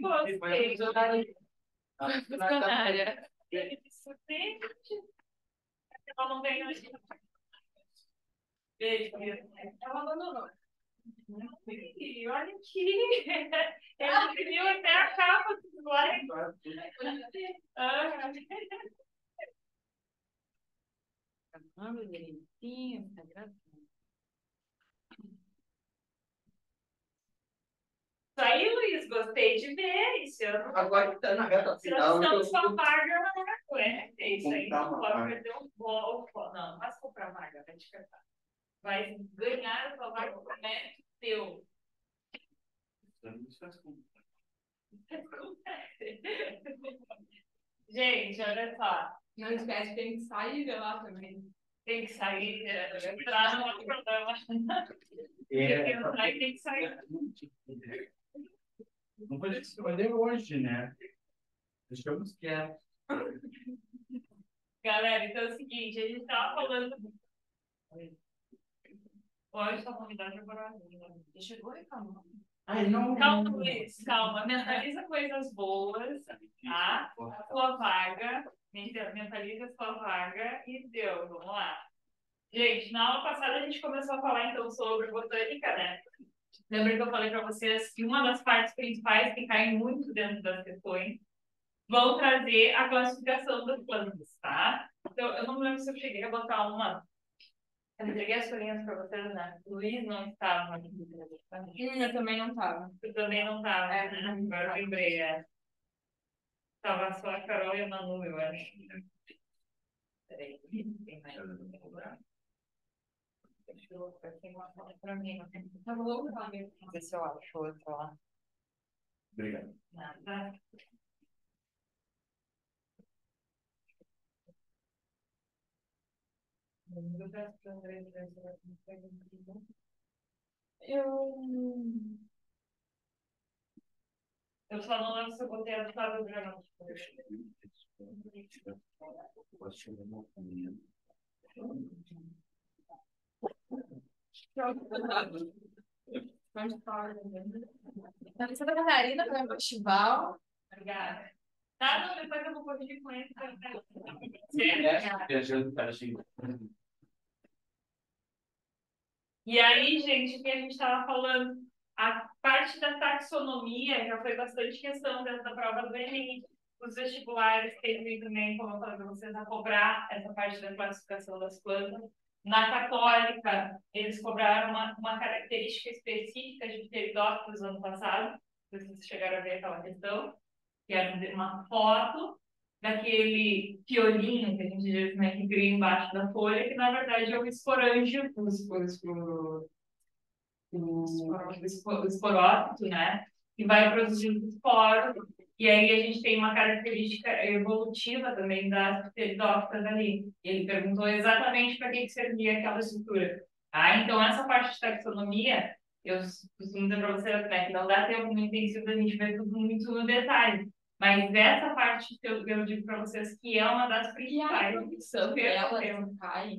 Gostei. Funcionária. Ela não tem hoje. Beijo, ela abandonou. Olha aqui. Ele viu até a capa do slide. Caramba, direitinho, tá gravando. Isso aí, Luiz, gostei de ver isso. Agora que tá na reta final. Então, sua vaga não é isso aí. Não pode perder um gol. Não, mas comprar vaga, vai te cantar. Vai ganhar a sua vaga com o mérito teu. Gente, olha só. Não esquece, tem que sair de lá também. Tem que sair, entrar no outro programa. Tem que sair. Não pode escolher hoje, né? Deixamos quieto. Galera, então é o seguinte, a gente estava falando. Hoje está convidado para a chegou e calma. Calma, Luiz, calma. Mentaliza coisas boas, tá? A sua vaga. Mentaliza a sua vaga e deu. Vamos lá. Gente, na aula passada a gente começou a falar então sobre botânica, né? Lembra que eu falei para vocês que uma das partes principais que caem muito dentro das questões vão trazer a classificação das plantas, tá? Então, eu não lembro se eu cheguei a botar uma. Eu entreguei as folhinhas para vocês, né? O Luiz não estava aqui. Eu também não estava. Tu também não estava. Agora eu lembrei, Estava só a Carol e a Manu, eu acho. Peraí, tem mais. Deixa eu colocar aqui uma foto para mim. Tá louco, amigo? Vamos ver se eu acho outra lá. Obrigado. Nada. Eu só não lembro se eu botei a do programa. Santa Catarina foi um festival. Obrigada. Tá, não, depois eu vou corrigir com ele. E aí, gente, o que a gente estava falando? A parte da taxonomia já foi bastante questão dentro da prova do Enem. Os vestibulares têm também, como eu falei para vocês, a cobrar essa parte da classificação das plantas. Na Católica, eles cobraram uma característica específica de pteridófilos ano passado. Não sei se vocês chegaram a ver aquela questão, que era uma foto daquele piolinho que a gente diz, né, que cria embaixo da folha, que na verdade é o esporângio, o esporófito, né, que vai produzindo esporos, e aí a gente tem uma característica evolutiva também das pteridófitas ali. Ele perguntou exatamente para que servia aquela estrutura. Tá? Então, essa parte de taxonomia, eu costumo dizer para vocês, né, que não dá tempo muito intensivo da gente ver tudo muito no detalhe. Mas essa parte que eu digo para vocês que é uma das principais. E a reprodução dela cai.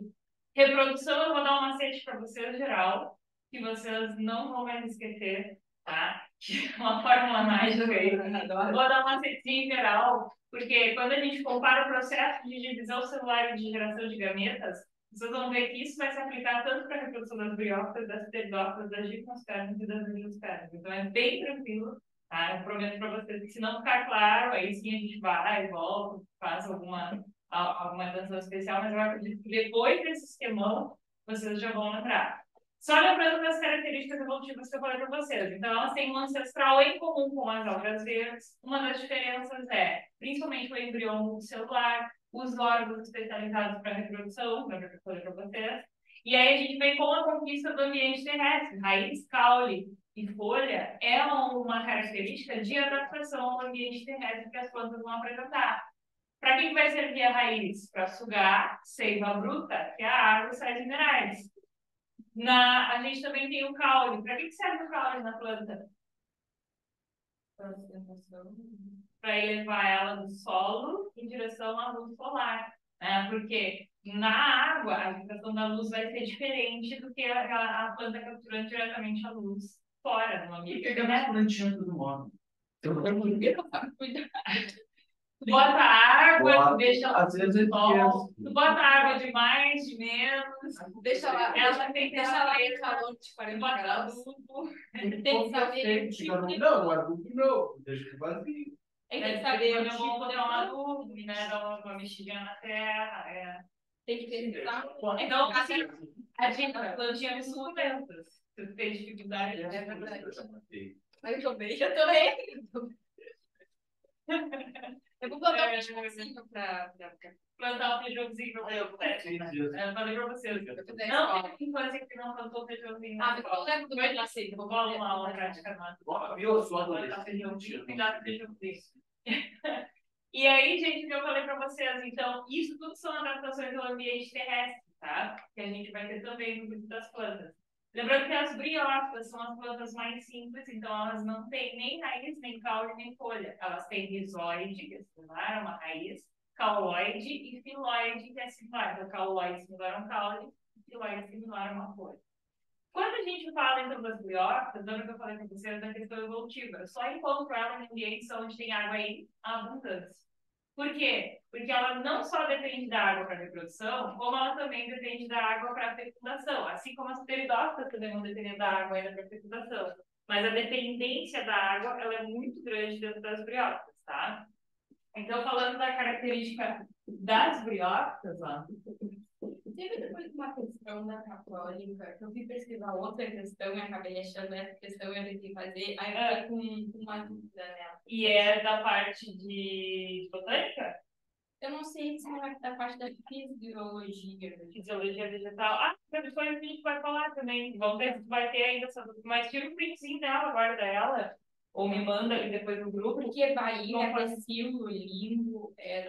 Reprodução, eu vou dar um macete para vocês geral, que vocês não vão mais esquecer, tá? Uma fórmula mágica aí. Vou dar um macetinho geral, porque quando a gente compara o processo de divisão celular e de geração de gametas, vocês vão ver que isso vai se aplicar tanto para a reprodução das briófitas, das pteridófitas, das gimnospermas e das angiospermas. Então, é bem tranquilo. Tá? Eu prometo para vocês que se não ficar claro, aí sim a gente vai, volta, faz alguma atenção especial, mas eu acredito que depois desse esquemão, vocês já vão lembrar. Só lembrando das características evolutivas que eu falei para vocês. Então, elas têm um ancestral em comum com as algas verdes. Uma das diferenças é, principalmente, o embrião multicelular, os órgãos especializados para reprodução, lembra que eu falei para vocês. E aí a gente vem com a conquista do ambiente terrestre. Raiz, caule e folha é uma característica de adaptação ao ambiente terrestre que as plantas vão apresentar. Para que vai servir a raiz? Para sugar seiva bruta, que é a água e sais minerais. A gente também tem o caule. Para que serve o caule na planta? Para elevar ela do solo em direção à luz solar. Né? Porque na água, a vibração da luz vai ser diferente do que a planta capturando diretamente a luz fora, no ambiente. Porque é mais plantinha todo mundo. Tu bota água, tu Bota. deixa ela Às vezes eu sol, esqueço. tu bota água de mais, de menos, Deixa lá, ela tem que deixa deixar lá lá em calor de tu 40 bota graus. adubo. Tem que saber o tipo de... Não, o adubo não. Deixa ele vazio. Tem É que saber o eu vou tipo botar de um adubo. adubo, né? Dar uma mexidinha na terra. É. Tem que pesquisar. Então, assim, a gente plantinha suculentas. Se tu tem dificuldade, é verdade. Mas eu também. Eu também. Eu vou plantar um feijãozinho pra Plantar um feijãozinho pra você. Eu falei pra vocês. Não, tem infância que não plantou feijãozinho. Ah, mas eu lembro do meu nascido. Vou falar uma prática nova. Viu a sua Plantar feijãozinho, cuidar do feijãozinho. E aí, gente, o que eu falei para vocês, então, isso tudo são adaptações ao ambiente terrestre, tá? Que a gente vai ter também no grupo das plantas. Lembrando que as briófitas são as plantas mais simples, então elas não têm nem raiz, nem caule, nem folha. Elas têm rizoide, que é similar a uma raiz, cauloide e filoide, que é similar. Então, cauloide é similar a um caule, filoide é similar a uma folha. Quando a gente fala então das briófitas, lembra que eu falei com vocês da questão evolutiva? Eu só encontro ela em ambientes onde tem água em abundância. Por quê? Porque ela não só depende da água para reprodução, como ela também depende da água para fecundação. Assim como as pteridófitas também vão depender da água ainda para fecundação. Mas a dependência da água ela é muito grande dentro das briófitas, tá? Então, falando da característica das briófitas, ó. Teve depois uma questão da católica, que eu fui pesquisar outra questão e acabei achando essa questão eu tentei fazer, aí eu fiquei com uma dúvida nela. E é da parte de botânica? Eu não sei se é da parte da fisiologia. Fisiologia vegetal. Ah, depois a gente vai falar também. Vamos ver se vai ter ainda essa dúvida. Mas tira um printzinho dela, guarda ela. Ou me manda ali depois no grupo. Porque Bahia, pecilo, limbo... É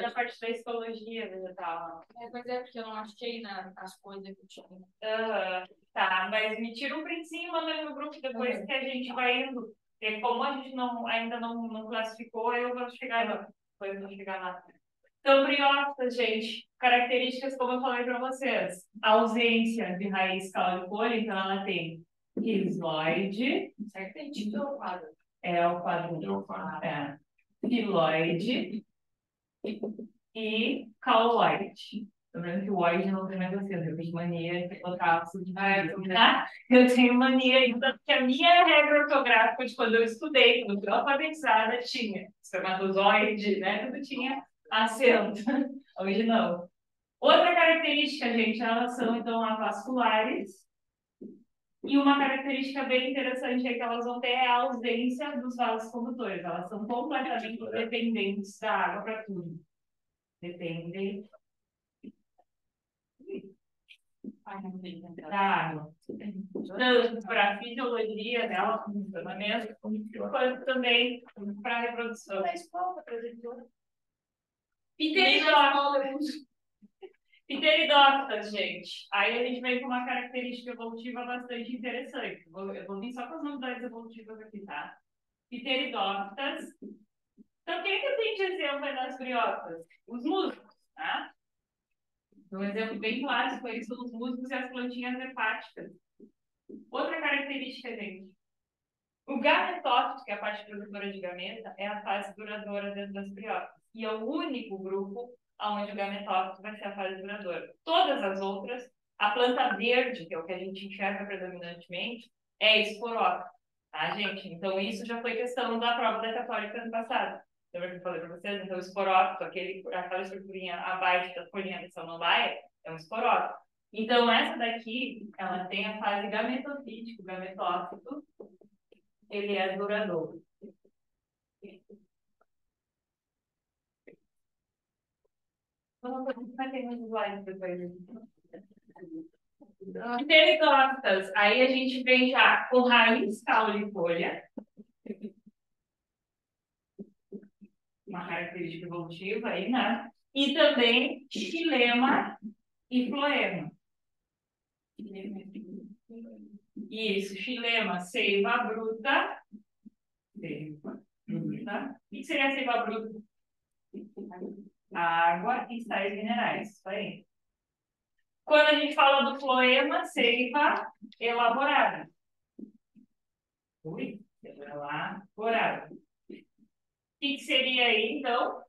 da parte da histologia vegetal. Pois é, porque eu não achei nas coisas que eu tinha. Tá, mas me tira um printzinho e manda ali no grupo depois que a gente vai indo. Porque como a gente ainda não classificou, eu vou chegar lá. Depois eu vou chegar lá. Então, briófitas, gente, características como eu falei para vocês. A ausência de raiz, caule e folha, então ela tem rizoide. Certo? Ou quadro? É o quadro. É. Filoide e cauloide. Lembrando que o oide não tem mais vocês. Eu tenho mania de botar absoluto de tá? Eu tenho mania, então, que a minha regra ortográfica de quando eu estudei, quando eu fui alfabetizada, tinha espermatozoide, né? Tudo tinha acento. Hoje não. Outra característica, gente, elas são, então, avasculares. E uma característica bem interessante é que elas vão ter a ausência dos vasos condutores. Elas são completamente dependentes da água para tudo. Dependem da água. Tanto para a fisiologia dela, funcionamento, quanto também para a reprodução. Pteridófitas, gente. Aí a gente vem com uma característica evolutiva bastante interessante. Eu vou vir só com as novidades evolutivas aqui, tá? Pteridófitas. Então, quem que tem de exemplo aí das briófitas? Os musgos, tá? Um exemplo bem clássico aí são os musgos e as plantinhas hepáticas. Outra característica, gente. O gametófito, que é a parte produtora de gameta, é a fase duradoura dentro das briófitas. E é o único grupo onde o gametófito vai ser a fase duradoura. Todas as outras, a planta verde, que é o que a gente enxerga predominantemente, é esporófita, tá, gente? Então, isso já foi questão da prova da católica ano passado. Lembra que eu falei para vocês? Então, o esporófito, aquela estruturinha abaixo da folhinha da samambaia, é um esporófito. Então, essa daqui, ela tem a fase gametofítica, o gametófito, ele é duradouro. Vai ter muitos slides depois. Pteridófitas, aí a gente vem já com raiz, caule e folha. Uma característica evolutiva aí, né? E também xilema e floema. Isso, xilema, seiva bruta. Seiva bruta. O que seria seiva bruta? Água e sais minerais. Isso aí. Quando a gente fala do floema, seiva elaborada. Elaborada. seria aí, então,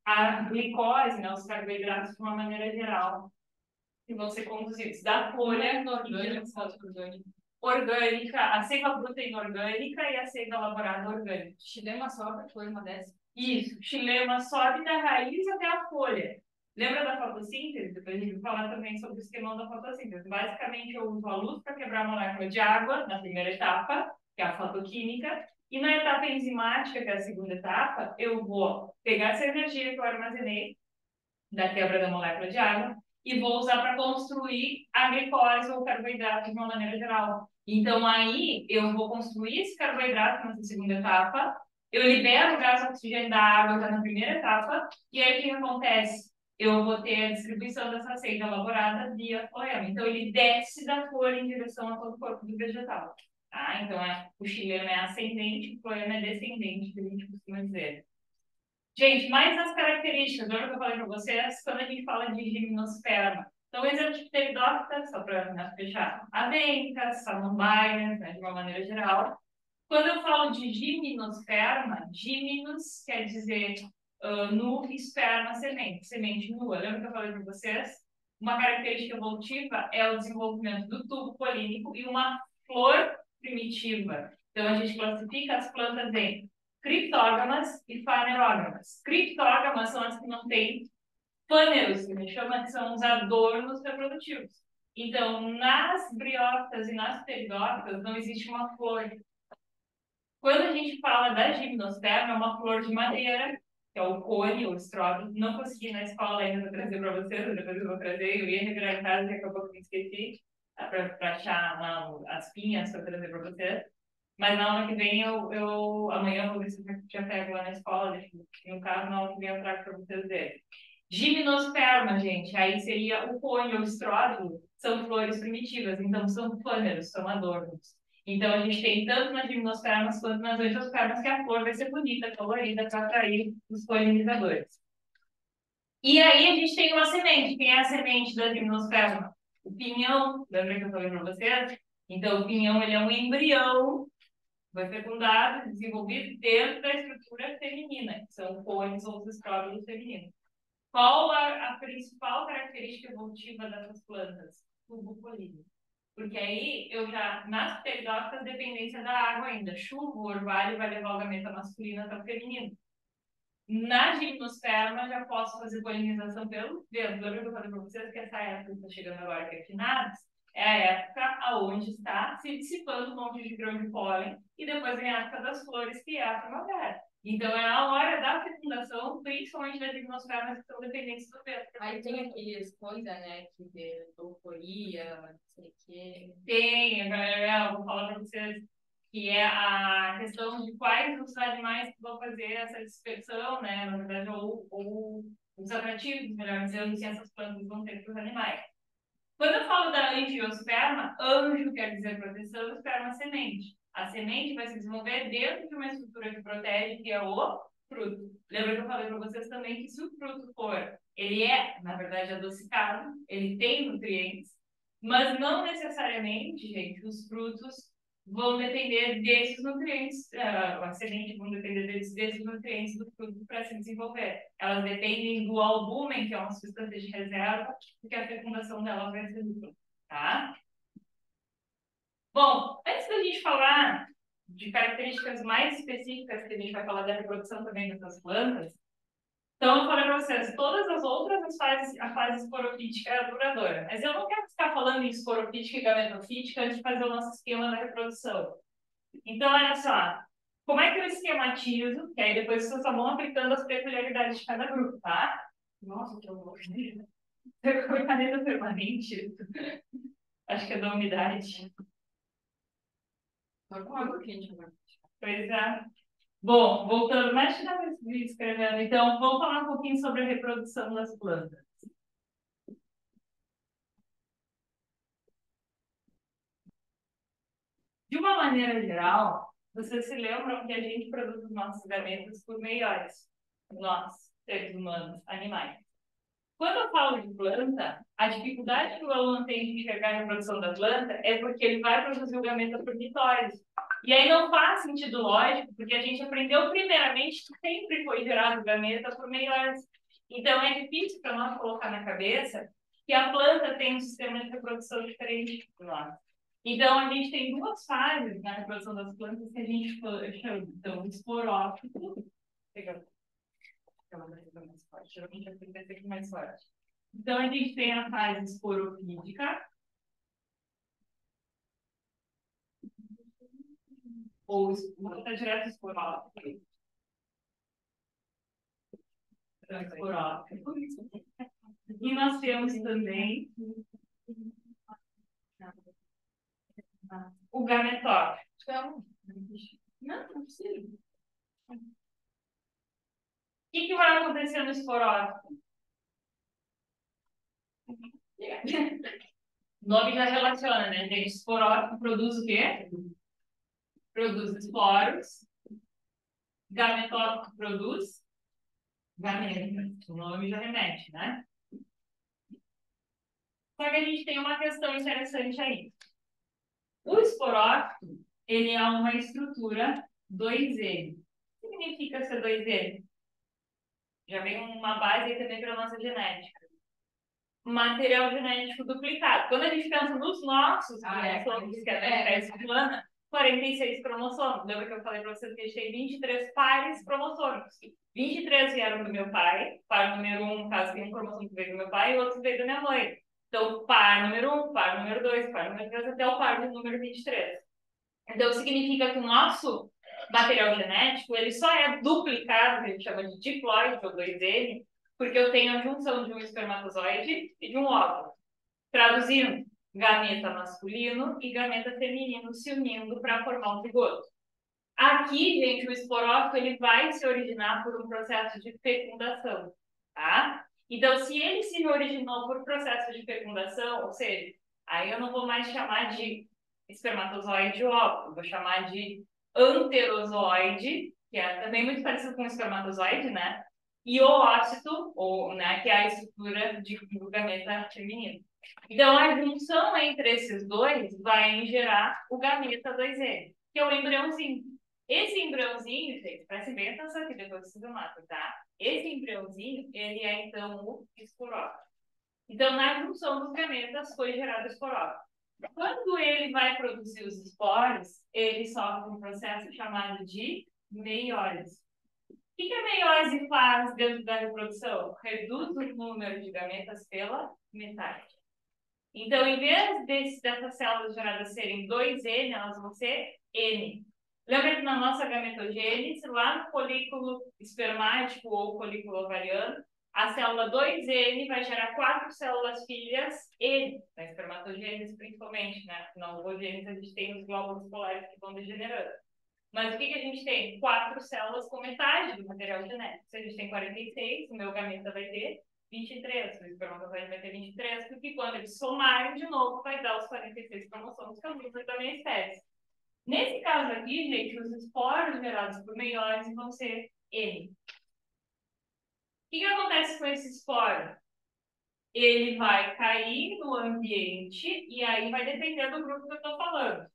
a glicose, né, os carboidratos de uma maneira geral, que vão ser conduzidos da folha orgânica, a seiva bruta inorgânica e a seiva elaborada orgânica. Xilema sobe, foi uma dessas. Isso, xilema sobe da raiz até a folha. Lembra da fotossíntese? Depois a gente vai falar também sobre o esquema da fotossíntese. Basicamente, eu uso a luz para quebrar a molécula de água na primeira etapa, que é a fotoquímica, e na etapa enzimática, que é a segunda etapa, eu vou pegar essa energia que eu armazenei da quebra da molécula de água e vou usar para construir a glicose ou carboidrato de uma maneira geral. Então, aí, eu vou construir esse carboidrato nessa segunda etapa, eu libero o gás oxigênio da água já na primeira etapa, e aí o que acontece? Eu vou ter a distribuição dessa seiva elaborada via floema. Então, ele desce da folha em direção a todo o corpo do vegetal. Tá? Então, o xilema é ascendente, o floema é descendente, que a gente costuma dizer. Gente, mais as características, lembra que eu falei para vocês, quando a gente fala de gimnosperma. Então, exemplo de pteridófita, só para fechar, abencas, samambaias, né, de uma maneira geral. Quando eu falo de gimnosperma, gimnos quer dizer nu, esperma, semente, semente nua. Lembra que eu falei para vocês? Uma característica evolutiva é o desenvolvimento do tubo polínico e uma flor primitiva. Então, a gente classifica as plantas em criptógamas e fanerógamas. Criptógamas são as que não têm fâneros, que a gente chama que são os adornos reprodutivos. Então, nas briófitas e nas pteridófitas não existe uma flor. Quando a gente fala da gimnosperma, é uma flor de madeira, que é o cone, o estróbilo. Não consegui na escola ainda trazer para vocês, depois eu vou trazer. Eu ia revirar em casa e acabou que me esqueci para achar as pinhas para trazer para vocês. Mas na aula que vem, amanhã eu vou ver se eu já pego lá na escola, deixo no carro, na aula que vem eu trago para vocês verem. Gimnosperma, gente, aí seria o cone ou estróbilo, são flores primitivas, então são flâneros, são adornos. Então a gente tem tanto nas gimnospermas quanto nas angiospermas que a flor vai ser bonita, colorida, para atrair os polinizadores. E aí a gente tem uma semente. Quem é a semente da gimnosperma? O pinhão, lembra que eu falei para vocês? Então o pinhão ele é um embrião, vai fecundado, desenvolvido dentro da estrutura feminina, que são cones ou os estróbilos femininos. Qual a principal característica evolutiva dessas plantas? Tubo polínico. Porque aí eu já, nas pteridófitas, dependência da água ainda. Chuva, o orvalho vai levar o gameta masculino até o feminino. Na gimnosperma, já posso fazer polinização pelo vento. Lembra que eu falei para vocês que essa época que está chegando agora, que é finados, é a época onde está se dissipando um monte de grão de pólen, e depois vem a época das flores, que é a primavera. Então, é a hora da fecundação, principalmente das gimnospermas, que estão dependentes do vento. Aí tem aqueles coisas, né, que de euforia, não sei o quê. Tem, eu vou falar para vocês que é a questão de quais os animais que vão fazer essa dispersão, né, na verdade, ou os atrativos, melhor dizendo, que essas plantas vão ter para os animais. Quando eu falo da angiosperma, anjo quer dizer proteção, esperma semente. A semente vai se desenvolver dentro de uma estrutura que protege, que é o fruto. Lembra que eu falei para vocês também que se o fruto for, ele é, na verdade, adocicado, ele tem nutrientes, mas não necessariamente, gente, os frutos vão depender desses nutrientes, a semente vão depender desses nutrientes do fruto para se desenvolver. Elas dependem do albúmen, que é uma substância de reserva, porque a fecundação delas vai ser dupla, tá? Bom, antes da gente falar de características mais específicas, que a gente vai falar da reprodução também dessas plantas, então eu falei para vocês, todas as outras a fase esporofítica é a duradoura, mas eu não quero ficar falando em esporofítica e gametofítica antes de fazer o nosso esquema da reprodução. Então, olha só, como é que eu esquematizo, que aí depois vocês só vão aplicando as peculiaridades de cada grupo, tá? Nossa, que horror. Caneta permanente. Acho que é da umidade. Só com água quente agora. Pois é. Bom, voltando, mas já escrevendo. Então, vamos falar um pouquinho sobre a reprodução das plantas. De uma maneira geral, vocês se lembram que a gente produz os nossos gametas por meióis. Nós, seres humanos, animais. Quando eu falo de planta, a dificuldade que o aluno tem de enxergar a reprodução da planta é porque ele vai produzir o gameta por mitose. E aí não faz sentido lógico, porque a gente aprendeu primeiramente que sempre foi gerado gameta por meiose. Então é difícil para nós colocar na cabeça que a planta tem um sistema de reprodução diferente do nosso. Então a gente tem duas fases na reprodução das plantas que a gente chama então, esporófito. Vou pegar mais forte, geralmente eu tenho que aqui mais forte. Então a gente tem a fase esporofídica, ou está direto esporófito. Então, esporófito. E nós temos também o gametófito. Então, não precisa. O que vai acontecer no esporófito? O nome já relaciona, né, gente? Esporófito produz o quê? Produz esporos. Gametófito produz gametas. O nome já remete, né? Só que a gente tem uma questão interessante aí. O esporófito, ele é uma estrutura 2N. O que significa ser 2N? Já vem uma base aí também para a nossa genética. Material genético duplicado. Quando a gente pensa nos nossos cromossomos, que é da espécie humana, 46 cromossomos. Lembra que eu falei para vocês que a gente tem 23 pares cromossômicos. 23 vieram do meu pai, par número 1, no caso, tem um cromossomo que veio do meu pai e outro veio da minha mãe. Então, par número 1, par número 2, par número 3, até o par do número 23. Então, significa que o nosso material genético, ele só é duplicado, que a gente chama de diploide, ou 2N, porque eu tenho a junção de um espermatozoide e de um óvulo. Traduzindo, gameta masculino e gameta feminino se unindo para formar um zigoto. Aqui, gente, o esporófito ele vai se originar por um processo de fecundação, tá? Então, se ele se originou por processo de fecundação, ou seja, aí eu não vou mais chamar de espermatozoide óvulo, vou chamar de anterozoide, que é também muito parecido com o espermatozoide, né? E oócito, ou, né, que é a estrutura do gameta feminino. Então, a junção entre esses dois vai gerar o gameta 2N, que é o embriãozinho. Esse embriãozinho, gente, prestem bem atenção aqui, depois vocês matam, tá? Esse embriãozinho, ele é, então, o esporófito. Então, na junção dos gametas, foi gerado o esporófito. Quando ele vai produzir os esporos, ele sofre um processo chamado de meiose. O que a meiose faz dentro da reprodução? Reduz o número de gametas pela metade. Então, em vez dessas células geradas serem 2N, elas vão ser N. Lembra que na nossa gametogênese, lá no folículo espermático ou folículo ovariano, a célula 2N vai gerar 4 células filhas N, na espermatogênese principalmente, né? Na ovogênese a gente tem os glóbulos polares que vão degenerando. Mas o que a gente tem? 4 células com metade do material genético. Se a gente tem 46, o meu gameta vai ter 23, o espermatozoide vai ter 23, porque quando eles somarem de novo, vai dar os 46 cromossomos, que é o número da minha espécie. Nesse caso aqui, gente, os esporos gerados por meiose vão ser N. O que acontece com esse esporo? Ele vai cair no ambiente e aí vai depender do grupo que eu estou falando.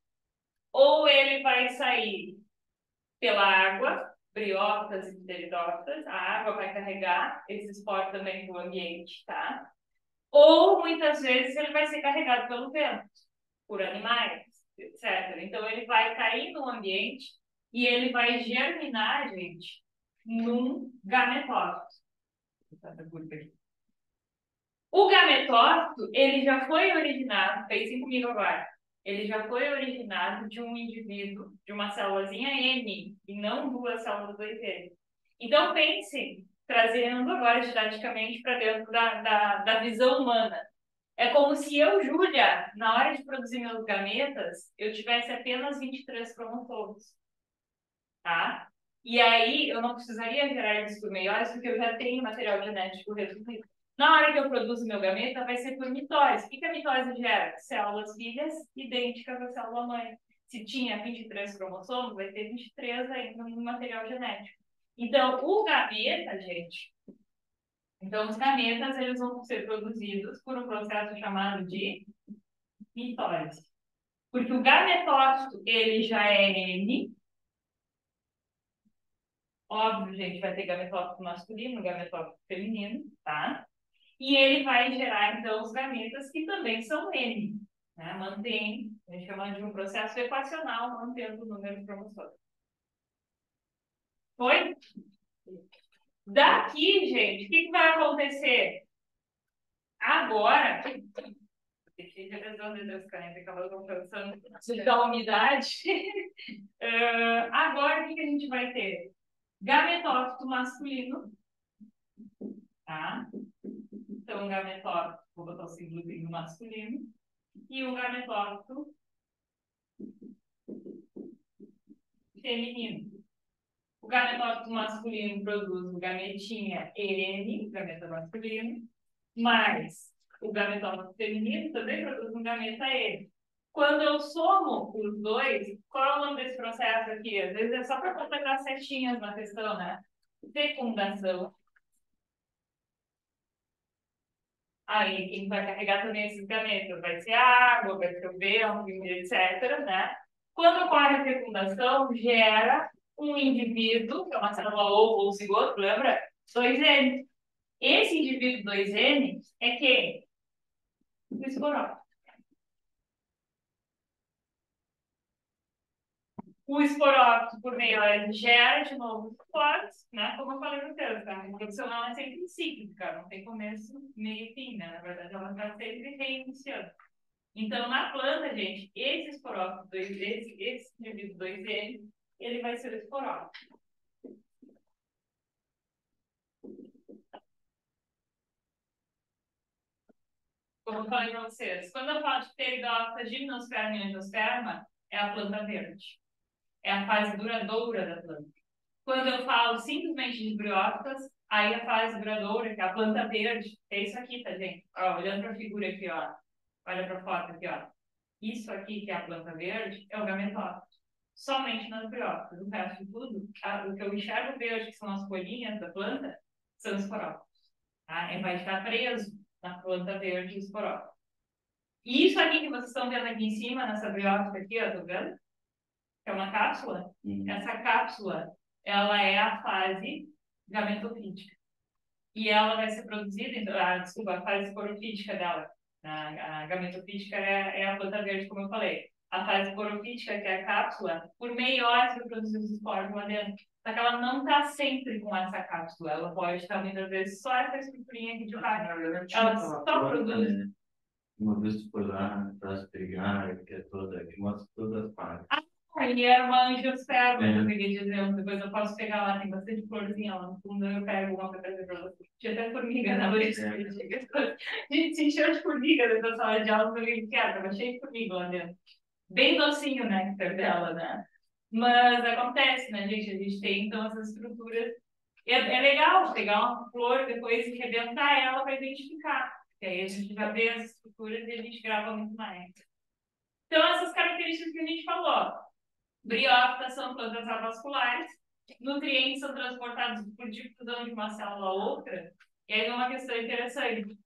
Ou ele vai sair pela água, briófitas e pteridófitas, a água vai carregar esse esporo também para o ambiente, tá? Ou, muitas vezes, ele vai ser carregado pelo vento, por animais, etc. Então, ele vai cair no ambiente e ele vai germinar, gente, num gametófito. O gametófito, ele já foi originado, pensem comigo agora, ele já foi originado de um indivíduo, de uma célulazinha N, e não duas células 2N. Então, pense, trazendo agora didaticamente para dentro da visão humana. É como se eu, Júlia, na hora de produzir meus gametas, eu tivesse apenas 23 cromossomos. Tá? E aí, eu não precisaria gerar eles por meiose, porque eu já tenho material genético reduzido. Na hora que eu produzo meu gameta, vai ser por mitose. O que a mitose gera? Células filhas idênticas à célula mãe. Se tinha 23 cromossomos, vai ter 23 ainda no material genético. Então, o gameta, gente... Então, os gametas, eles vão ser produzidos por um processo chamado de mitose. Porque o gametófito, ele já é N. Óbvio, gente, vai ter gametófito masculino, gametófito feminino, tá? E ele vai gerar, então, os gametas que também são N. Né? Mantém, a gente chama de um processo equacional, mantendo o número cromossômico. Foi? Daqui, gente, o que vai acontecer? Agora, deixei de resolver das canetas que elas vão pensando da umidade. Agora, o que a gente vai ter? Gametófito masculino, tá? Então, o gametófito, vou botar o símbolozinho masculino, e o gametófito feminino. O gametófito masculino produz o gametinha N, gameta masculino, mas o gametófito feminino também produz um gameta N. Quando eu somo os dois, qual é o nome desse processo aqui? Às vezes é só para completar setinhas na questão, né? Fecundação. Aí, quem vai carregar também esses gametas vai ser a água, vai ser o vento, etc., né? Quando ocorre a fecundação, gera um indivíduo, que é uma célula ovo ou zigoto, lembra? 2N. Esse indivíduo 2N é quem? O esporófito. O esporófito, por meio dela, gera de novo esporos, né? Como eu falei no texto, tá? A reprodução ela é sempre cíclica, não tem começo, meio e fim, né? Na verdade, ela está sempre reiniciando. Então, na planta, gente, esse esporófito, esse indivíduo 2N, ele vai ser o esporófito. Como eu falei para vocês, quando eu falo de pteridófita, gimnosperma e angiosperma, é a planta verde. É a fase duradoura da planta. Quando eu falo simplesmente de briófitas, aí a fase duradoura, que é a planta verde, é isso aqui, tá, gente? Ó, olhando para a figura aqui, ó. Olha para a foto aqui, ó. Isso aqui, que é a planta verde, é o gametófito. Somente nas briófitas. O resto de tudo, o que eu enxergo verde, que são as folhinhas da planta, são os esporófitos. Tá? Ele vai estar preso na planta verde esporófita. E isso aqui que vocês estão vendo aqui em cima, nessa briófita aqui, ó, tá vendo? Que é uma cápsula. Essa cápsula, ela é a fase gametofítica. E ela vai ser produzida, desculpa, a fase esporofítica dela. A gametofítica é a planta verde, como eu falei. A fase esporofítica, que é a cápsula, por meio-horas vai produzir os esporos lá dentro. Só que ela não está sempre com essa cápsula. Ela pode estar, muitas vezes, só essa estruturinha aqui de baixo. Ela só produz. Né? Uma vez tu foi lá para se pegar, que é toda, que mostra todas as partes. Aí era uma angiosperma, que eu peguei dizendo. Depois eu posso pegar lá, tem bastante florzinha lá no fundo, eu pego uma para trazer para você. Tinha até formiga na noite. A gente se encheu de formiga dentro da sala de aula, eu falei, cara, tava cheio de formiga lá dentro. Bem docinho, né, que dela, né? Mas acontece, né, gente? A gente tem, então, essas estruturas. É legal pegar uma flor, depois rebentar ela para identificar. Porque aí a gente já vê as estruturas e a gente grava muito mais. Então, essas características que a gente falou. Briófitas são plantas avasculares. Nutrientes são transportados por difusão de uma célula a outra. E aí, uma questão interessante.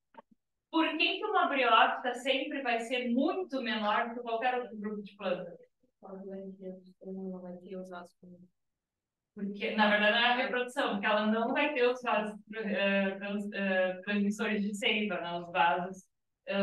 Por que uma briófita sempre vai ser muito menor do que qualquer outro grupo de plantas? Porque, na verdade, não é a reprodução, porque ela não vai ter os vasos transmissores de seiva, né? Os vasos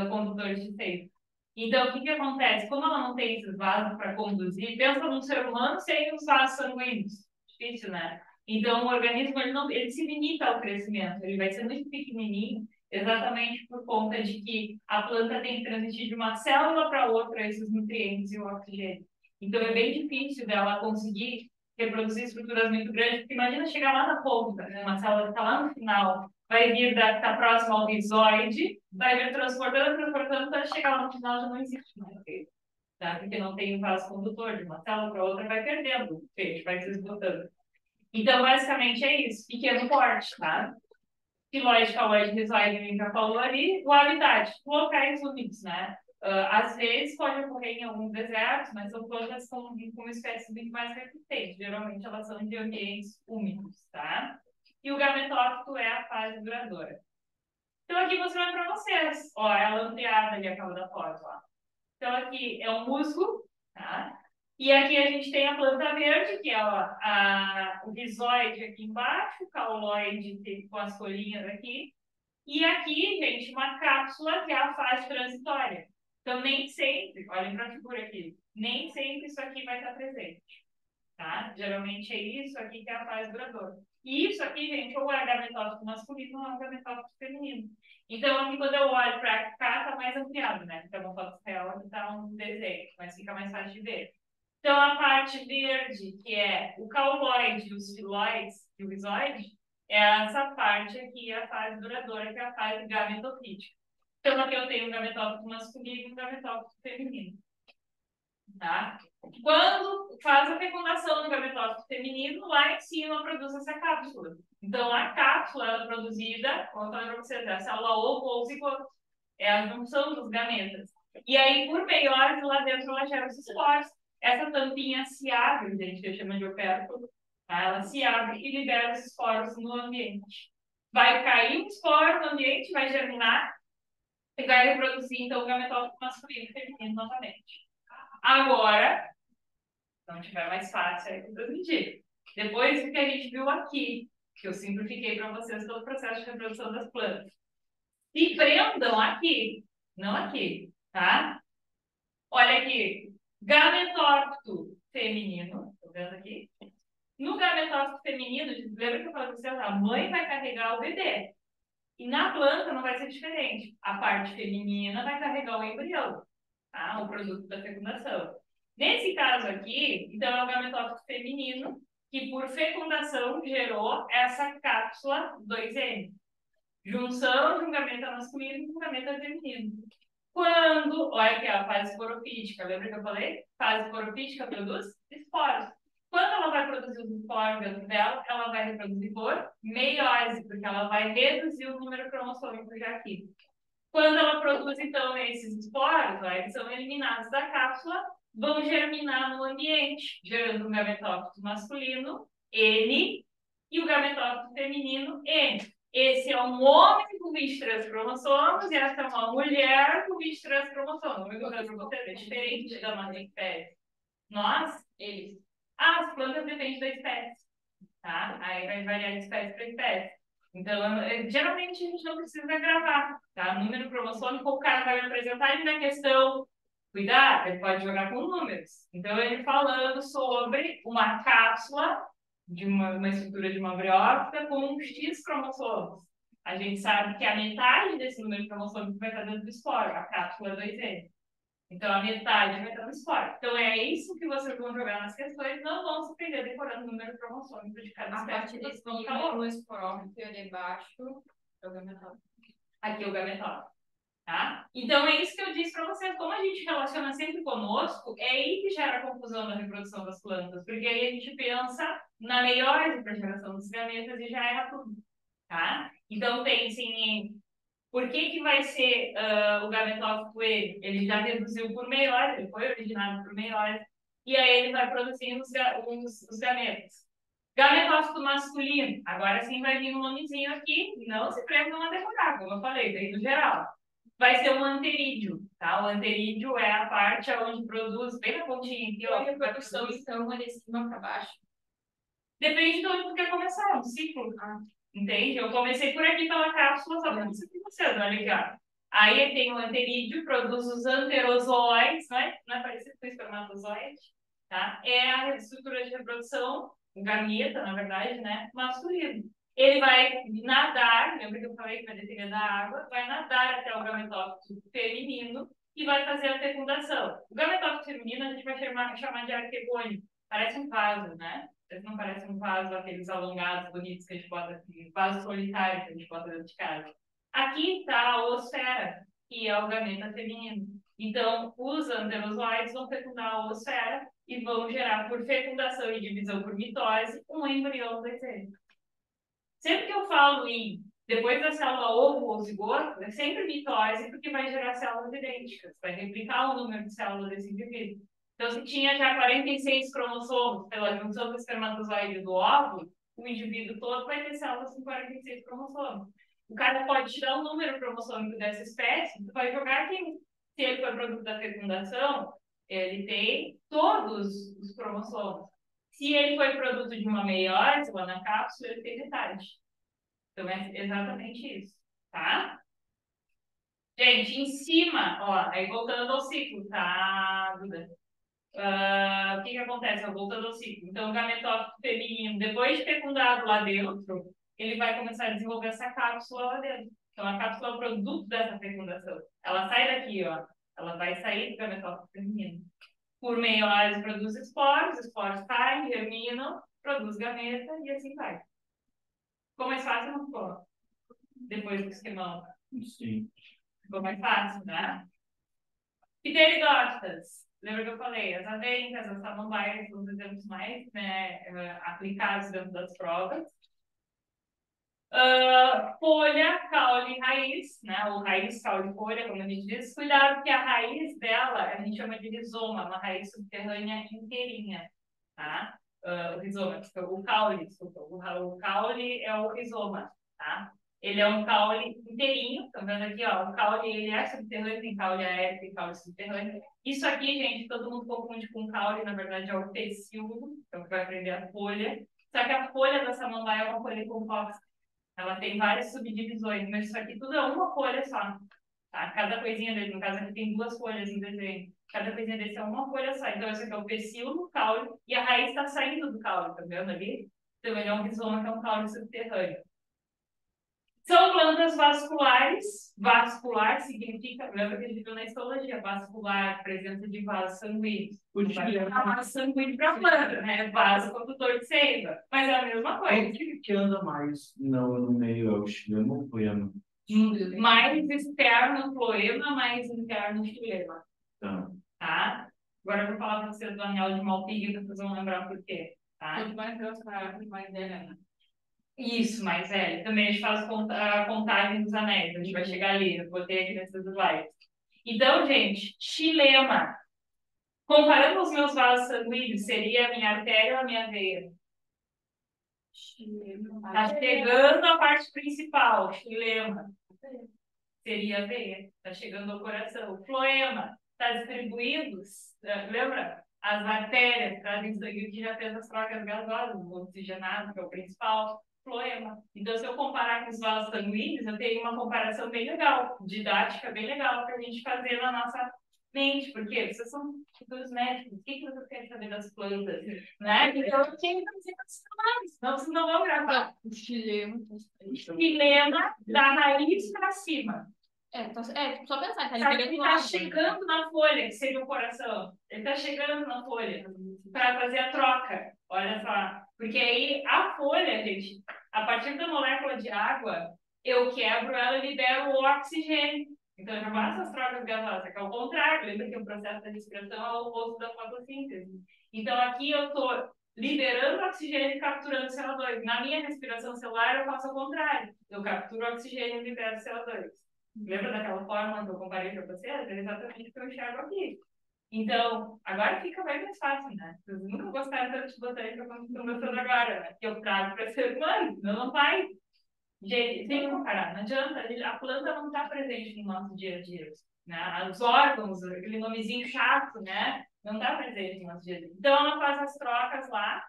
condutores de seiva. Então, o que que acontece? Como ela não tem esses vasos para conduzir, pensa num ser humano sem os vasos sanguíneos. Difícil, né? Então, o organismo ele se limita ao crescimento, ele vai ser muito pequenininho, exatamente por conta de que a planta tem que transmitir de uma célula para outra esses nutrientes e o oxigênio. Então, é bem difícil dela conseguir reproduzir estruturas muito grandes, porque imagina chegar lá na ponta, né? Uma célula que está lá no final, vai vir da que está próxima ao rizoide, vai vir transportando, até chegar lá no final já não existe mais, tá? Porque não tem um vaso condutor, de uma célula para outra vai perdendo, vai se esgotando. Então, basicamente é isso, pequeno porte, tá? Filoide, cauloide, rizoide, a gente já falou ali, o habitat, locais úmidos, né? Às vezes pode ocorrer em alguns desertos, mas são plantas com espécies muito mais resistentes. Geralmente elas são de ambientes úmidos, tá? E o gametófito é a fase duradoura. Então aqui mostrando para vocês. Ó, ela ampliada ali, a capa da foto, ó. Então, aqui é um musgo, tá? E aqui a gente tem a planta verde, que é o rizoide aqui embaixo, o cauloide com as folhinhas aqui. E aqui, gente, uma cápsula, que é a fase transitória. Então, nem sempre, olhem para a figura aqui, nem sempre isso aqui vai estar presente, tá? Geralmente é isso aqui que é a fase duradoura. E isso aqui, gente, ou é gametófito masculino ou é gametófito feminino. Então, aqui quando eu olho para cá, tá mais ampliado, né? Porque é uma foto real, aqui tá um desenho, mas fica mais fácil de ver. Então, a parte verde, que é o cauloide, os filoides e o rizoide, é essa parte aqui, a fase duradoura, que é a fase gametofítica. Então, aqui eu tenho um gametófito masculino e um gametófito feminino. Tá? Quando faz a fecundação do gametófito feminino, lá em cima produz essa cápsula. Então, a cápsula ela é produzida, como eu falei para vocês, é a célula ovo ou zigoto. É a junção dos gametas. E aí, por meiose, lá dentro ela gera os esporos. Essa tampinha se abre, gente, que eu chamo de opérculo. Tá? Ela se abre e libera os esporos no ambiente. Vai cair um esporo no ambiente, vai germinar e vai reproduzir, então, o gametófito masculino e feminino novamente. Agora, se não tiver mais fácil, aí eu transmitir. Depois do que a gente viu aqui, que eu simplifiquei para vocês todo o processo de reprodução das plantas. Se prendam aqui, não aqui, tá? Olha aqui, gametófito feminino, tô vendo aqui. No gametófito feminino, lembra que eu falei para vocês, a mãe vai carregar o bebê. E na planta não vai ser diferente. A parte feminina vai carregar o embrião, tá? O produto da fecundação. Nesse caso aqui, então é o gametófito feminino, que por fecundação gerou essa cápsula 2M. Junção de um gameta masculino com um gameta feminino. Quando, olha aqui, a fase esporofítica, lembra que eu falei? Fase esporofítica produz esporos. Quando ela vai produzir os esporos dentro dela, ela vai reproduzir por meiose, porque ela vai reduzir o número cromossômico já aqui. Quando ela produz, então, esses esporos, ó, eles são eliminados da cápsula, vão germinar no ambiente, gerando um gametófito masculino, N, e o gametófito feminino, N. Esse é um homem com 23 cromossomos e essa é uma mulher com 23 cromossomos. É diferente da nossa espécie. Nós, eles. As plantas dependem da espécie, tá? Aí vai variar de espécie para espécie. Então, geralmente a gente não precisa gravar, tá? Número cromossômico, o cara vai me apresentar e na questão, cuidado, ele pode jogar com números. Então, ele falando sobre uma cápsula de uma estrutura de uma briófita com X cromossomos. A gente sabe que a metade desse número cromossômico vai estar dentro do esporo, a cápsula 2N. Então, a metade vai estar no esporo. Então, é isso que vocês vão jogar nas questões, não vão se perder decorando o número cromossômico de cada espécie. A parte desse nível, o esporófito e debaixo é o gametófito. Aqui é o gametófito. Tá? Então, é isso que eu disse para vocês. Como a gente relaciona sempre conosco, é aí que gera a confusão na reprodução das plantas. Porque aí a gente pensa na meiose para a geração dos gametas e já erra tudo. Tá? Então, pensem em por que vai ser o gametófito ele? Ele já reduziu por meiose, ele foi originado por meiose. E aí ele vai produzindo os gametas. Gametófito masculino. Agora sim vai vir um nomezinho aqui. Não se prendam a decorar, como eu falei, tem no geral. Vai ser um anterídeo, tá? O anterídeo é a parte onde produz, bem na pontinha aqui, ó. A reprodução, então, é de cima para baixo. Depende de onde quer começar, um ciclo. Entende? Eu comecei por aqui pela cápsula, só para você que vocês, olha aqui, ó. Aí tem o anterídeo, produz os anterozoides, né? Não é parecido com o espermatozoide, tá? É a estrutura de reprodução, o gameta, na verdade, né? Masculino. Ele vai nadar, lembra que eu falei que vai depender da água, vai nadar até o gametófito feminino e vai fazer a fecundação. O gametófito feminino a gente vai chamar de arquegônio. Parece um vaso, né? Não parece um vaso, aqueles alongados, bonitos que a gente bota aqui, vaso solitário que a gente bota dentro de casa. Aqui está a oosfera, que é o gameta feminino. Então, os anterozoides vão fecundar a oosfera e vão gerar, por fecundação e divisão por mitose, um embrião desenho. Sempre que eu falo em depois da célula ovo ou zigoto, é sempre mitose, porque vai gerar células idênticas, vai replicar o número de células desse indivíduo. Então, se tinha já 46 cromossomos pela junção do espermatozoide e do óvulo, o indivíduo todo vai ter células com 46 cromossomos. O cara pode tirar o número cromossômico dessa espécie, tu vai jogar aqui. Se ele foi produto da fecundação, ele tem todos os cromossomos. Se ele foi produto de uma meiose lá na cápsula, ele tem metade. Então é exatamente isso, tá? Gente, em cima, ó, aí voltando ao ciclo, tá, Duda? O que acontece? Ó, voltando ao ciclo. Então, o gametófito feminino, depois de fecundado lá dentro, ele vai começar a desenvolver essa cápsula lá dentro. Então, a cápsula é o produto dessa fecundação. Ela sai daqui, ó. Ela vai sair do gametófito feminino. Por meiose, produz esporos, esporos caem, germinam, produz gameta e assim vai. Ficou mais fácil, não ficou? Depois do esquemão. Sim. Ficou mais fácil, né? Pteridófitas. Lembra que eu falei? As avencas, as samambaias são os exemplos mais, né, aplicados dentro das provas. Folha, caule, raiz, né? Ou raiz, caule, folha, como a gente diz. Cuidado que a raiz dela, a gente chama de rizoma, uma raiz subterrânea inteirinha, tá? O rizoma, o caule, desculpa. O caule é o rizoma, tá? Ele é um caule inteirinho, tá vendo aqui, ó? O caule, ele é subterrâneo, tem caule aéreo, tem caule subterrâneo. Isso aqui, gente, todo mundo confunde com caule, na verdade é o pecíolo, então vai aprender a folha. Só que a folha da samambaia é uma folha composta. Ela tem várias subdivisões, mas isso aqui tudo é uma folha só. Tá? Cada coisinha dele, no caso aqui tem 2 folhas em desenho. Cada coisinha desse é uma folha só. Então, esse aqui é o pecíolo, o caule, e a raiz está saindo do caule, tá vendo ali? Então, ele é um rizoma, que é um caule subterrâneo. São plantas vasculares. Vascular significa, lembra que a gente viu na histologia, vascular, presença de vasos sanguíneos. Vaso sanguíneo para a planta, né? Vaso condutor de seiva. Mas é a mesma coisa. O que anda mais no meio? É o xilema ou o poema? Mais externo floema, mais interno xilema. Tá? Agora eu vou falar para vocês do anel de Malpighi, que vocês vão lembrar por quê. Tá? Quanto mais grossa, mais velha, né? Isso, mais velho. Também a gente faz a contagem dos anéis. A gente vai chegar ali. Eu botei aqui nesses slides. Então, gente, xilema. Comparando os meus vasos sanguíneos, seria a minha artéria ou a minha veia? Está chegando a parte principal, xilema. Seria a veia. Está chegando ao coração. Floema. Está distribuído, lembra? As artérias trazem sangue que já fez as trocas gasosas, o oxigenado, que é o principal. Floema. Então, se eu comparar com os vasos sanguíneos, eu tenho uma comparação bem legal, didática bem legal para a gente fazer na nossa mente, porque vocês são futuros médicos, o que vocês querem saber das plantas? Né? Então, eu tenho que dizer para os trabalhos, senão vocês não vão gravar. Xilema da raiz para cima. Só pensar, Ele está chegando na folha, que seria o coração. Ele está chegando na folha para fazer a troca. Olha só. Porque aí a folha, gente, a partir da molécula de água, eu quebro ela e libero o oxigênio. Então, eu já faço as trocas gasosas, que é o contrário. Lembra que o processo da respiração é o oposto da fotossíntese. Então, aqui eu estou liberando oxigênio e capturando CO2. Na minha respiração celular, eu faço o contrário. Eu capturo oxigênio e libero CO2. Lembra daquela forma que eu comparei para vocês? É exatamente o que eu enxergo aqui. Então, agora fica bem mais fácil, né? Vocês nunca gostaram tanto de botânica como estão gostando agora, né? Que eu trago para ser humano, não vai. Gente, tem que comparar, não adianta, a planta não está presente no nosso dia a dia. Né? Os órgãos, aquele nomezinho chato, né? Não está presente no nosso dia a dia. Então, ela faz as trocas lá,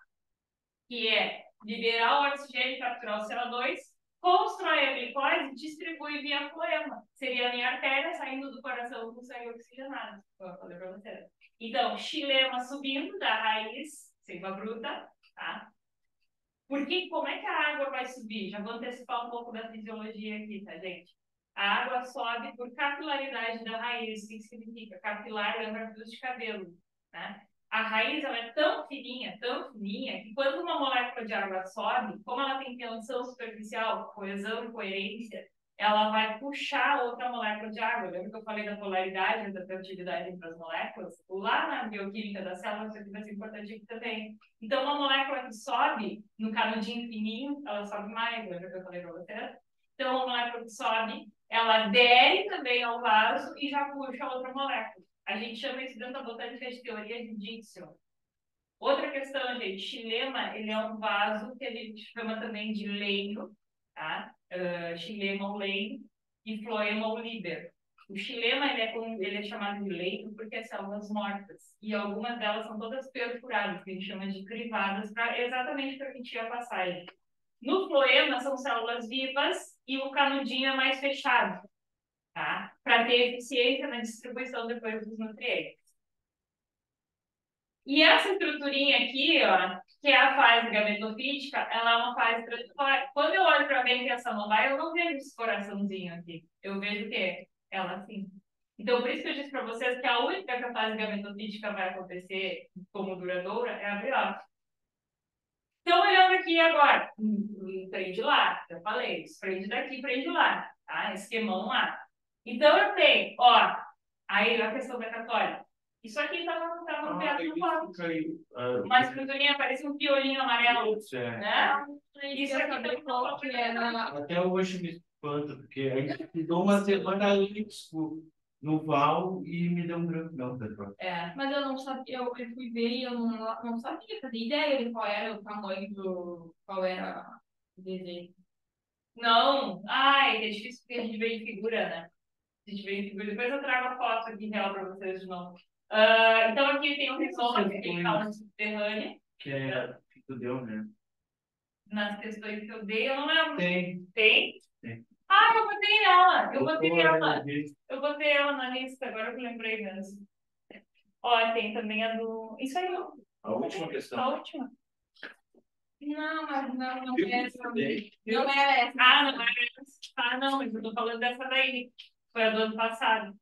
que é liberar o oxigênio e capturar o CO2, constrói a glicose e distribui via floema. Seria a minha artéria saindo do coração com sangue oxigenado, como eu falei para vocês. Então, xilema subindo da raiz, seiva bruta, tá? Porque como é que a água vai subir? Já vou antecipar um pouco da fisiologia aqui, tá, gente? A água sobe por capilaridade da raiz. O que significa? Capilar lembra fios de cabelo, né? A raiz ela é tão fininha, que quando uma molécula de água sobe, como ela tem tensão superficial, coesão e coerência, ela vai puxar outra molécula de água. Lembra que eu falei da polaridade, da fertilidade entre as moléculas? Lá na bioquímica da célula, isso aqui vai ser importante aqui também. Então, uma molécula que sobe no canudinho fininho, ela sobe mais, lembra que eu falei para vocês? Então, uma molécula que sobe, ela adere também ao vaso e já puxa outra molécula. A gente chama isso dentro da botânica de teoria de Dixon. Outra questão, gente, xilema, ele é um vaso que a gente chama também de leino, tá? Xilema ou leino e floema ou líber. O xilema, ele é chamado de leito porque é células mortas. E algumas delas são todas perfuradas, que a gente chama de crivadas, exatamente para permitir a passagem. No floema, são células vivas e o canudinho é mais fechado, tá? Para ter eficiência na distribuição depois dos nutrientes. E essa estruturinha aqui, ó, que é a fase gametofítica, ela é uma fase transitória. Quando eu olho para a bem samambaia, eu não vejo esse coraçãozinho aqui. Eu vejo o quê? Ela assim. Então, por isso que eu disse para vocês que a única que a fase gametofítica vai acontecer como duradoura é a briófita. Então, olhando aqui agora, prende lá, já falei, prende daqui, prende lá, tá? Esquemão lá. Então, eu tenho, ó, aí a questão da católica. Isso aqui tá no teatro do quadro. Uma estruturinha, parece um piolinho amarelo, né? Isso aqui tá qual que é Até hoje me espanta, porque a gente ficou uma semana antes no Val e me deu um branco. Não, Pedro. Mas eu não sabia, eu fui ver e eu não sabia, fazia ideia de qual era o tamanho qual era o desenho. Não, ai, é difícil porque a gente vê em figura, né? A gente vê em figura. Depois eu trago a foto aqui real para vocês de novo. Então aqui tem um rizoma que tem calma subterrânea. Que é que tu deu, né? Nas questões que eu dei, eu não lembro. Tem. Tem? Tem. Ah, eu botei ela! Eu botei ela! Isso. Eu botei ela na lista, agora que eu lembrei mesmo. Ó, tem também a do. Isso aí, ó. A última questão. A última. Não, mas não Eu é essa. gostei. Não é essa. Ah, não é essa. Ah, não, mas eu tô falando dessa daí. Foi a do ano passado.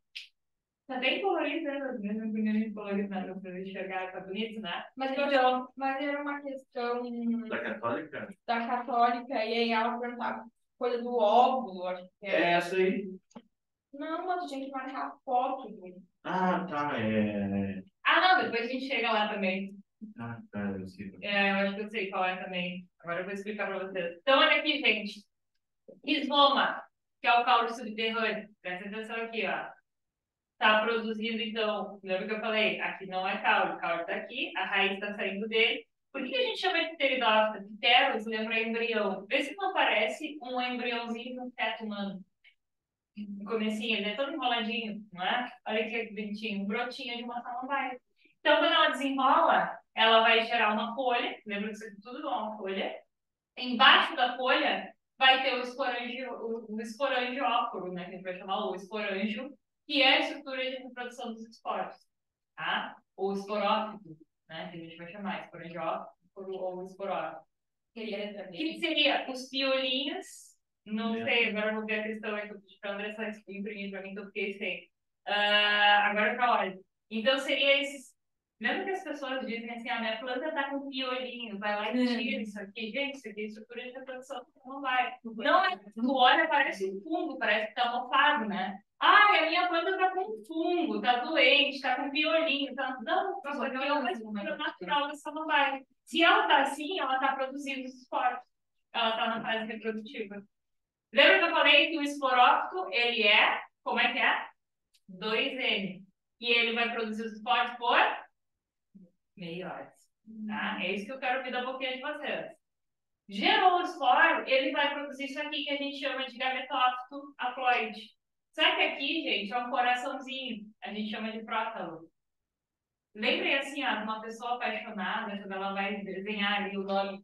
Tá bem colorido, né? Mesmo bonito colorido, né? Pra você enxergar, tá bonito, né? Mas era uma questão Da Católica? da católica, e aí ela perguntava coisa do óvulo, acho que É é. essa aí. Não, mas tu tinha que marcar a foto. Ah, tá. Ah, não, depois a gente chega lá também. Ah, tá. Eu sei. Eu acho que eu sei qual é também. Agora eu vou explicar pra vocês. Então, olha aqui, gente. Rizoma, que é o caule subterrâneo. Presta atenção aqui, ó. Tá produzindo, então, lembra que eu falei? Aqui não é caule, o caule tá aqui, a raiz está saindo dele. Por que a gente chama de pteridófita? Pteros lembra embrião. Vê se não parece um embriãozinho de um feto humano. No comecinho, ele é todo enroladinho, não é? Olha que bonitinho, um brotinho de uma samambaia. Então, quando ela desenrola, ela vai gerar uma folha. Lembra que isso aqui tudo é uma folha. Embaixo da folha vai ter o esporangióforo, né? Que a gente vai chamar o esporângio, que é a estrutura de reprodução dos esporos, tá? Ou esporófito, né? Que a gente vai chamar esporangióforo ou esporófito. Que seria os piolinhos, não sei, agora eu vou ver a questão aí que eu pedi para a Andressa imprimir para mim, que eu fiquei sem. Agora para olha. Então, seria esses. Lembra que as pessoas dizem assim, a minha planta está com piolinho, vai lá e tira isso aqui. Gente, isso aqui é estrutura de reprodução, não vai. Não é, tu olha, parece um fungo, parece que está mofado, né? Ah, a minha planta está com fungo, está doente, está com piolinho. Tá... Não, isso aqui é uma estrutura natural da samambaia. Se ela está assim, ela está produzindo os esporos. Ela está na fase reprodutiva. Lembra que eu falei que o esporófito, ele é, como é que é? 2N. E ele vai produzir os esporos por meiose. Tá? É isso que eu quero ouvir da boquinha de vocês. Gerou o esporo, ele vai produzir isso aqui que a gente chama de gametófito haploide. Só que aqui, gente, é um coraçãozinho. A gente chama de prótalo. Lembrem assim, ó, de uma pessoa apaixonada, quando ela vai desenhar ali o nome.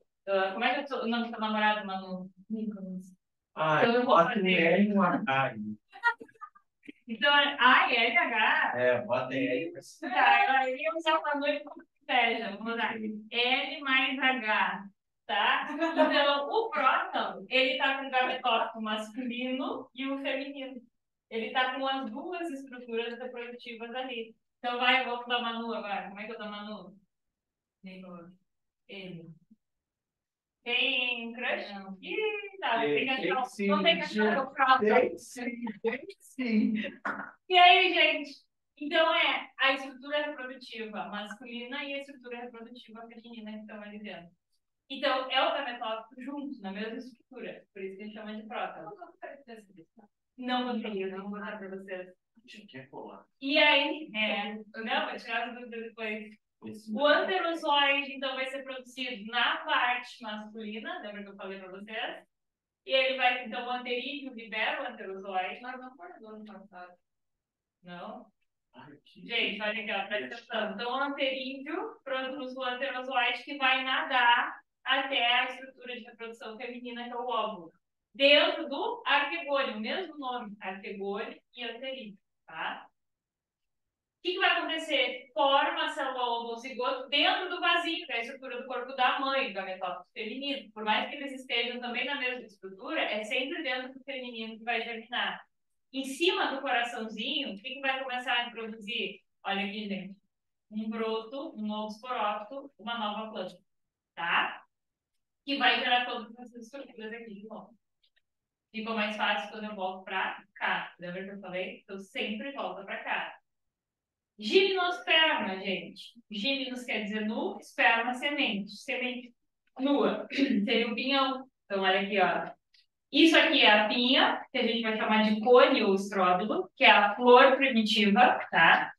Como é que é o nome do seu namorado, Manu? Nicolas. Ah, Então, eu vou bota fazer. um L e um H. Então, LH. Bota L. Tá, eu ia usar uma noite com inveja. Vamos usar L mais H, tá? Então, o próton, ele tá com o gametófito masculino e o feminino. Ele tá com as duas estruturas reprodutivas ali. Então, vai, vamos da Manu agora. Como é que eu dou Manu? Ele. Tem crush? Não. Ih, tá. Tem que achar, Tem não tem que achar o próton. Tem sim. E aí, gente? Então, é a estrutura reprodutiva masculina e a estrutura reprodutiva feminina que estão ali dentro. Então, é o gametófito junto, na mesma estrutura. Por isso que a gente chama de prótalo. Não botei, não vou botar para vocês. Quer colar? E aí, não, vou tirar as dúvidas depois. O anterozoide, então, vai ser produzido na parte masculina, lembra que eu falei para vocês? E ele vai, então, o anterídeo libera o anterozoide. Mas não foi no ano passado. Não? Gente, olha aqui, ó, presta atenção. Então, o anterídeo produz o anterozoide que vai nadar até a estrutura de reprodução feminina, que é o óvulo. Dentro do arquegônio, o mesmo nome, arquegônio e anterídeo, tá? O que vai acontecer? Forma a célula homozigoto dentro do vasinho, que é a estrutura do corpo da mãe, do gametófito feminino. Por mais que eles estejam também na mesma estrutura, é sempre dentro do feminino que vai germinar. Em cima do coraçãozinho, o que vai começar a produzir? Olha aqui, gente. Um broto, um novo esporófito, uma nova planta, tá? Que vai gerar todas essas estruturas aqui de novo. Ficou mais fácil quando eu volto para cá. Lembra que eu falei? Eu sempre volto para cá. Gimnosperma, gente. Gimnos quer dizer nu, esperma, semente. Semente nua. Seria o pinhão. Então, olha aqui, ó. Isso aqui é a pinha, que a gente vai chamar de cone ou estróbilo, que é a flor primitiva, tá?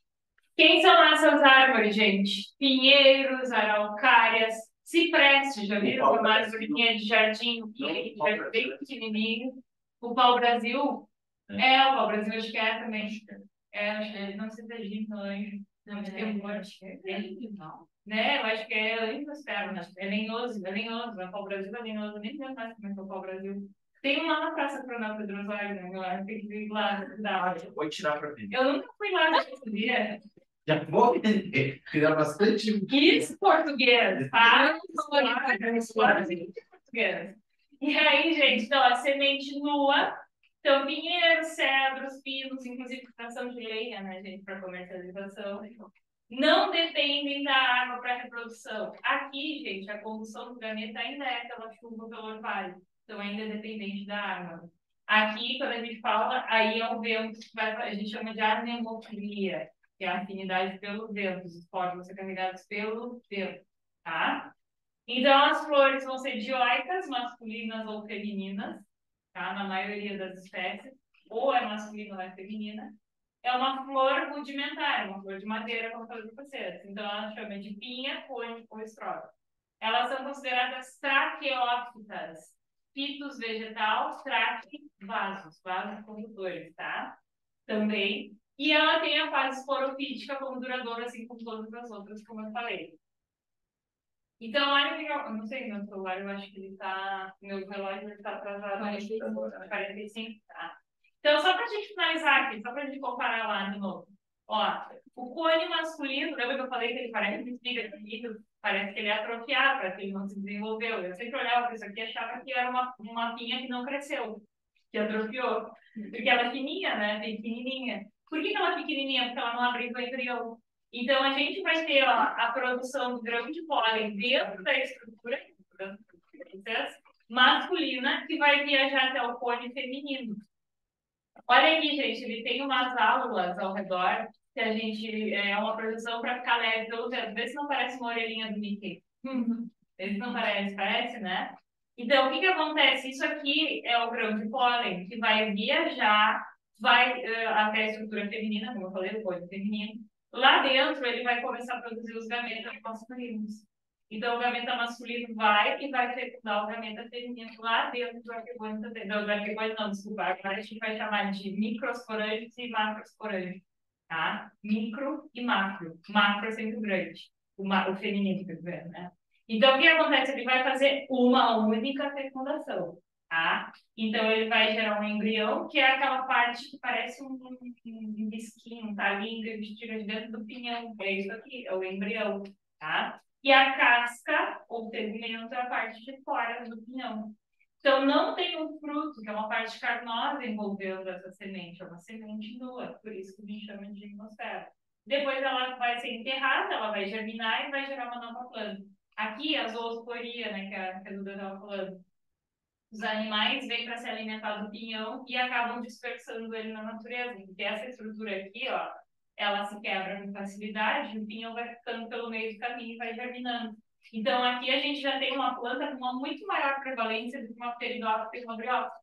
Quem são essas árvores, gente? Pinheiros, araucárias, ciprestes, já viram? Uma árvorezinha de jardim, bem pequenininho. O pau-brasil, o pau-brasil acho que é também. Acho que não sei se é gimno, anjo. Não, acho que é não. Né? Eu acho que é angiosperma, é lenhoso, o pau-brasil é lenhoso, nem lembro mais como é que é o pau-brasil. Tem uma na Praça Coronel Pedro Osório, né? Eu tenho que ir lá. Vou tirar para ver. Eu nunca fui lá nesse dia. Já vou entender. Criar bastante. Isso, português, tá? Português. E aí, gente, então, a semente nua, então, pinheiros, cedros, pinos, inclusive plantação de lenha, né, gente, para comercialização, não dependem da água para reprodução. Aqui, gente, a condução do gameta ainda é pela chuva pelo orvalho, então ainda é dependente da água. Aqui, quando a gente fala, aí é o vento que a gente chama de anemofilia, que é a afinidade pelo vento, os esporos vão ser carregados pelo vento, tá? Então, as flores vão ser dioicas, masculinas ou femininas, tá? Na maioria das espécies, ou é masculina ou é feminina. É uma flor rudimentar, uma flor de madeira, como eu falei para vocês. Então, ela chama de pinha, cone ou estróbilo. Elas são consideradas traqueófitas, fitos vegetal, traque, vasos condutores, tá? Também. E ela tem a fase esporofítica como duradoura, assim como todas as outras, como eu falei. Então, olha que eu não sei, meu celular, eu acho que ele está. Meu relógio está atrasado. 45, tá? Então, só para a gente finalizar aqui, só para a gente comparar lá de novo. Ó, o cone masculino, lembra que eu falei que ele parece que explica parece que ele é atrofiado, parece que ele não se desenvolveu. Eu sempre olhava para isso aqui e achava que era uma pinha que não cresceu, que atrofiou. Porque ela é fininha, né? Bem pequenininha. Por que ela é pequenininha? Porque ela não abriu o embrião. Então, a gente vai ter a produção do grão de pólen dentro da estrutura masculina, que vai viajar até o cone feminino. Olha aqui, gente, ele tem umas álulas ao redor, que a gente é uma produção para ficar leve pelo vento. Vê se não parece uma orelhinha do Mickey. Vê se não parece, parece, né? Então, o que acontece? Isso aqui é o grão de pólen, que vai viajar, vai até a estrutura feminina, como eu falei, o cone feminino. Lá dentro, ele vai começar a produzir os gametas masculinos. Então, o gameta masculino vai e vai fecundar o gameta feminino lá dentro do arquegônio também. Não, do arquegônio não, desculpa. Agora a gente vai chamar de microsporângios e macrosporângios, tá? Micro e macro. Macro é sempre grande. O feminino, quer dizer, né? Então, o que acontece? Ele vai fazer uma única fecundação, tá? Então, ele vai gerar um embrião, que é aquela parte que parece um bisquinho, tá? Ali investido dentro do pinhão. É isso aqui, é o embrião, tá? E a casca, ou tegumento, é a parte de fora do pinhão. Então, não tem um fruto, que é uma parte carnosa envolvendo essa semente. É uma semente nua, por isso que a gente chama de gimnosfera. Depois ela vai ser enterrada, ela vai germinar e vai gerar uma nova planta. Aqui, a zoosporia, né, que a Duda estava falando. Os animais vêm para se alimentar do pinhão e acabam dispersando ele na natureza. Porque essa estrutura aqui, ó, ela se quebra com facilidade, o pinhão vai ficando pelo meio do caminho e vai germinando. Então, aqui a gente já tem uma planta com uma muito maior prevalência do que uma pteridófita e uma briófita.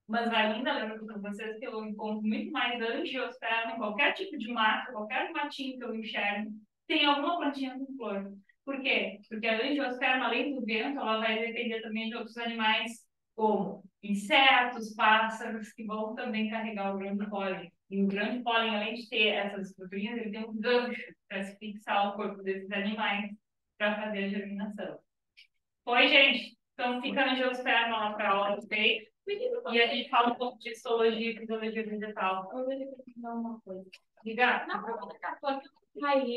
Mas ainda, lembro para vocês que eu encontro muito mais angiosperma em qualquer tipo de mato, qualquer matinho que eu enxergo, tem alguma plantinha com flor. Por quê? Porque a angiosperma, além do vento, ela vai depender também de outros animais, como insetos, pássaros, que vão também carregar o grão de pólen. E o grão de pólen, além de ter essas estruturinhas, ele tem um gancho para se fixar ao corpo desses animais para fazer a germinação. Oi, gente. Então, fica no geosperma lá para a aula de peito. E a gente fala um pouco de histologia e fisiologia vegetal. Eu vou dar uma coisa. Ligar? Na prova da católica, aí